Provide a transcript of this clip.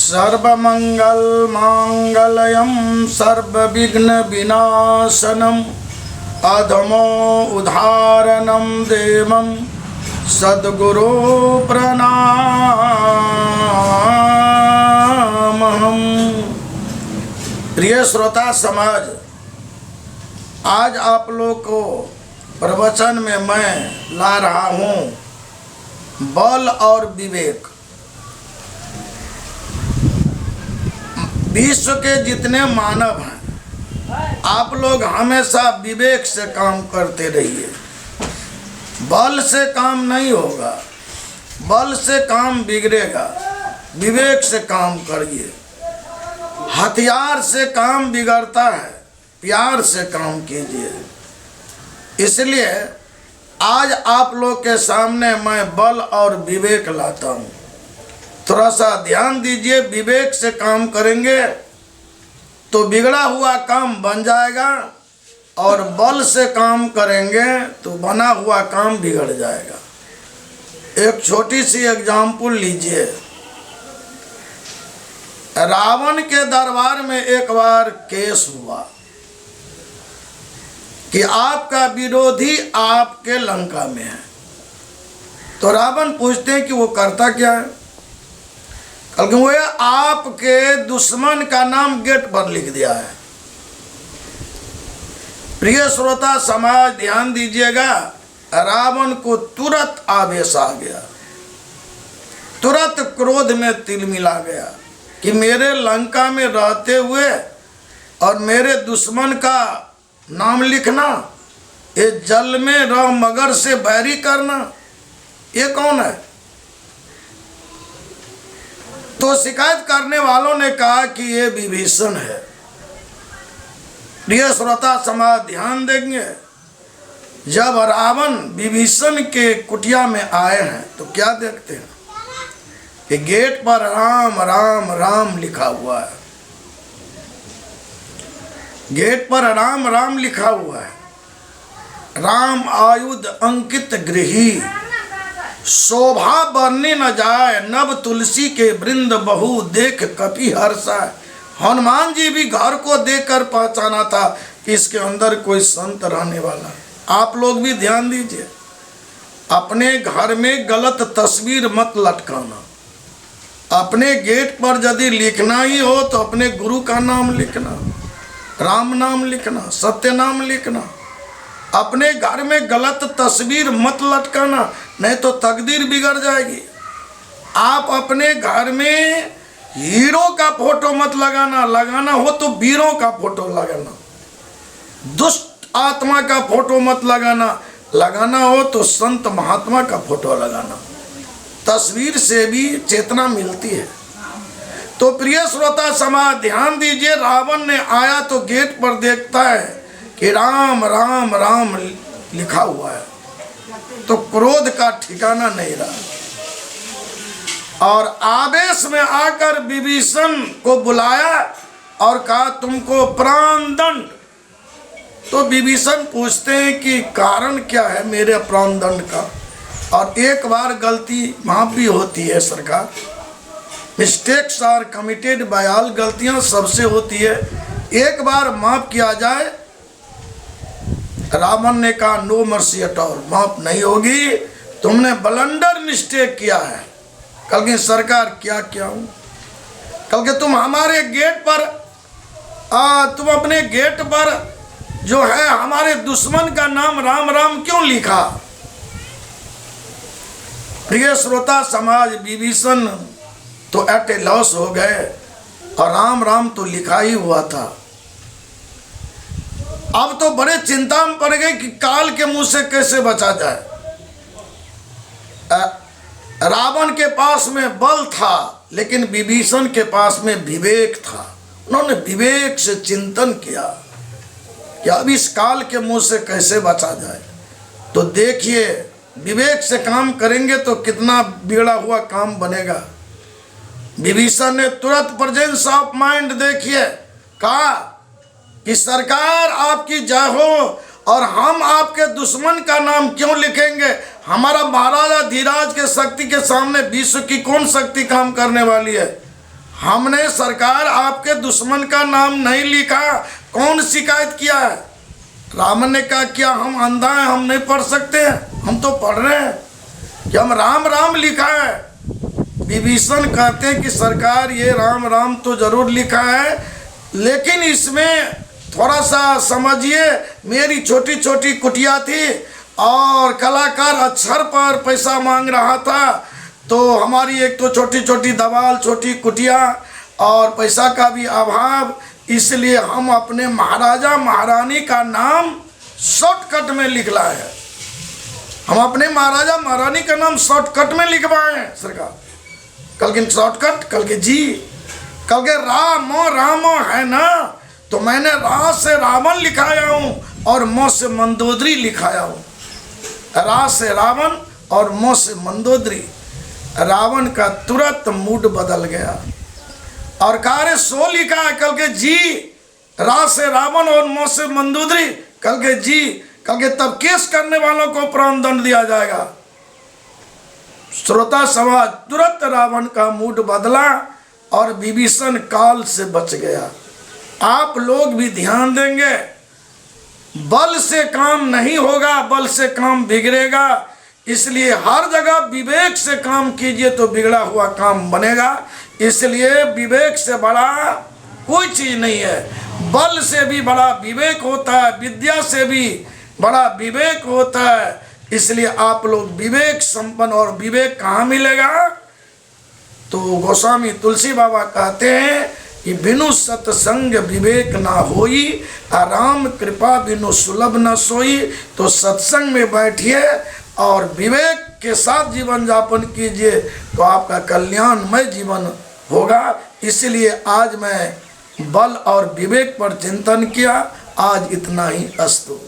सर्वमंगल मांगल्यं सर्वविघ्नविनाशनम् अधमो उद्धारणं देवं सद्गुरो प्रणामहम्। प्रिय श्रोता समाज, आज आप लोग को प्रवचन में मैं ला रहा हूँ बल और विवेक। विश्व के जितने मानव हैं, आप लोग हमेशा विवेक से काम करते रहिए। बल से काम नहीं होगा, बल से काम बिगड़ेगा। विवेक से काम करिए। हथियार से काम बिगड़ता है, प्यार से काम कीजिए। इसलिए आज आप लोग के सामने मैं बल और विवेक लाता हूँ। थोड़ा सा ध्यान दीजिए। विवेक से काम करेंगे तो बिगड़ा हुआ काम बन जाएगा, और बल से काम करेंगे तो बना हुआ काम बिगड़ जाएगा। एक छोटी सी एग्जाम्पल लीजिए। रावण के दरबार में एक बार केस हुआ कि आपका विरोधी आपके लंका में है। तो रावण पूछते हैं कि वो करता क्या है। बल्कि वो आपके दुश्मन का नाम गेट पर लिख दिया है। प्रिय श्रोता समाज, ध्यान दीजिएगा। रावण को तुरंत आवेश आ गया, तुरंत क्रोध में तिलमिला गया कि मेरे लंका में रहते हुए और मेरे दुश्मन का नाम लिखना, ये जल में रह मगर से बैरी करना, ये कौन है। तो शिकायत करने वालों ने कहा कि ये विभीषण है। प्रिय श्रोता समाज, ध्यान देंगे। जब रावण विभीषण के कुटिया में आए हैं तो क्या देखते हैं कि गेट पर राम राम राम लिखा हुआ है। गेट पर राम राम लिखा हुआ है। राम आयुध अंकित गृही, शोभा बरने न जाए, नव तुलसी के वृंद बहु देख कपि हर्षाय। हनुमान जी भी घर को देखकर पहचाना था कि इसके अंदर कोई संत रहने वाला है। आप लोग भी ध्यान दीजिए। अपने घर में गलत तस्वीर मत लटकाना। अपने गेट पर यदि लिखना ही हो तो अपने गुरु का नाम लिखना, राम नाम लिखना, सत्य नाम लिखना। अपने घर में गलत तस्वीर मत लटकाना, नहीं तो तकदीर बिगड़ जाएगी। आप अपने घर में हीरो का फोटो मत लगाना, लगाना हो तो वीरों का फोटो लगाना। दुष्ट आत्मा का फोटो मत लगाना, लगाना हो तो संत महात्मा का फोटो लगाना। तस्वीर से भी चेतना मिलती है। तो प्रिय श्रोता समाज, ध्यान दीजिए। रावण ने आया तो गेट पर देखता है कि राम राम राम लिखा हुआ है, तो क्रोध का ठिकाना नहीं रहा, और आवेश में आकर विभीषण को बुलाया और कहा तुमको प्राण दंड। तो विभीषण पूछते हैं कि कारण क्या है मेरे प्राण दंड का। और एक बार गलती माफ भी होती है सरकार। Mistakes are committed by all. गलतियां सबसे होती है, एक बार माफ किया जाए। रावण ने कहा नो मर्सी एट ऑल, माफ नहीं होगी, तुमने ब्लंडर मिस्टेक किया है। कल की सरकार क्या क्या हूँ, कल के तुम हमारे गेट पर तुम अपने गेट पर जो है हमारे दुश्मन का नाम राम राम क्यों लिखा। प्रिय श्रोता समाज, विभीषण तो एट ए लॉस हो गए, और राम राम तो लिखा ही हुआ था। अब तो बड़े चिंता में पड़ गए कि काल के मुंह से कैसे बचा जाए। रावण के पास में बल था, लेकिन विभीषण के पास में विवेक था। उन्होंने विवेक से चिंतन किया कि अब इस काल के मुंह से कैसे बचा जाए। तो देखिए, विवेक से काम करेंगे तो कितना बिगड़ा हुआ काम बनेगा। विभीषण ने तुरंत प्रेजेंस ऑफ माइंड देखिए, कहा कि सरकार आपकी जय हो, और हम आपके दुश्मन का नाम क्यों लिखेंगे। हमारा महाराजा धीराज के शक्ति के सामने विश्व की कौन शक्ति काम करने वाली है। हमने सरकार आपके दुश्मन का नाम नहीं लिखा, कौन शिकायत किया है? रावण ने कहा क्या हम अंधा हैं, हम नहीं पढ़ सकते हैं? हम तो पढ़ रहे हैं कि हम राम राम लिखा है। विभीषण कहते हैं कि सरकार ये राम राम तो जरूर लिखा है, लेकिन इसमें थोड़ा सा समझिए, मेरी छोटी छोटी कुटिया थी और कलाकार अक्षर पर पैसा मांग रहा था, तो हमारी एक तो छोटी छोटी दवाल, छोटी कुटिया और पैसा का भी अभाव, इसलिए हम अपने महाराजा महारानी का नाम शॉर्टकट में लिख लाए हैं। हम अपने महाराजा महारानी का नाम शॉर्टकट में लिखवाए हैं सरकार। कल के शॉर्टकट, कल के जी, कल के राम है ना, तो मैंने रा से रावण लिखाया हूँ और म से मंदोदरी लिखाया हूँ। रा से रावण और म से मंदोदरी। रावण का तुरंत मूड बदल गया और कार्य सो लिखा है, कल के जी, रा से रावण और म से मंदोदरी, कल के जी, कल के तब केस करने वालों को प्राण दंड दिया जाएगा। श्रोता समाज, तुरंत रावण का मूड बदला और विभीषण काल से बच गया। आप लोग भी ध्यान देंगे, बल से काम नहीं होगा, बल से काम बिगड़ेगा, इसलिए हर जगह विवेक से काम कीजिए तो बिगड़ा हुआ काम बनेगा। इसलिए विवेक से बड़ा कोई चीज नहीं है, बल से भी बड़ा विवेक होता है, विद्या से भी बड़ा विवेक होता है। इसलिए आप लोग विवेक संपन्न, और विवेक कहाँ मिलेगा? तो गोस्वामी तुलसी बाबा कहते हैं कि बिनु सत्संग विवेक ना होई, राम कृपा बिनु सुलभ न सोई। तो सत्संग में बैठिए और विवेक के साथ जीवन यापन कीजिए तो आपका कल्याणमय जीवन होगा। इसलिए आज मैं बल और विवेक पर चिंतन किया। आज इतना ही। अस्तु।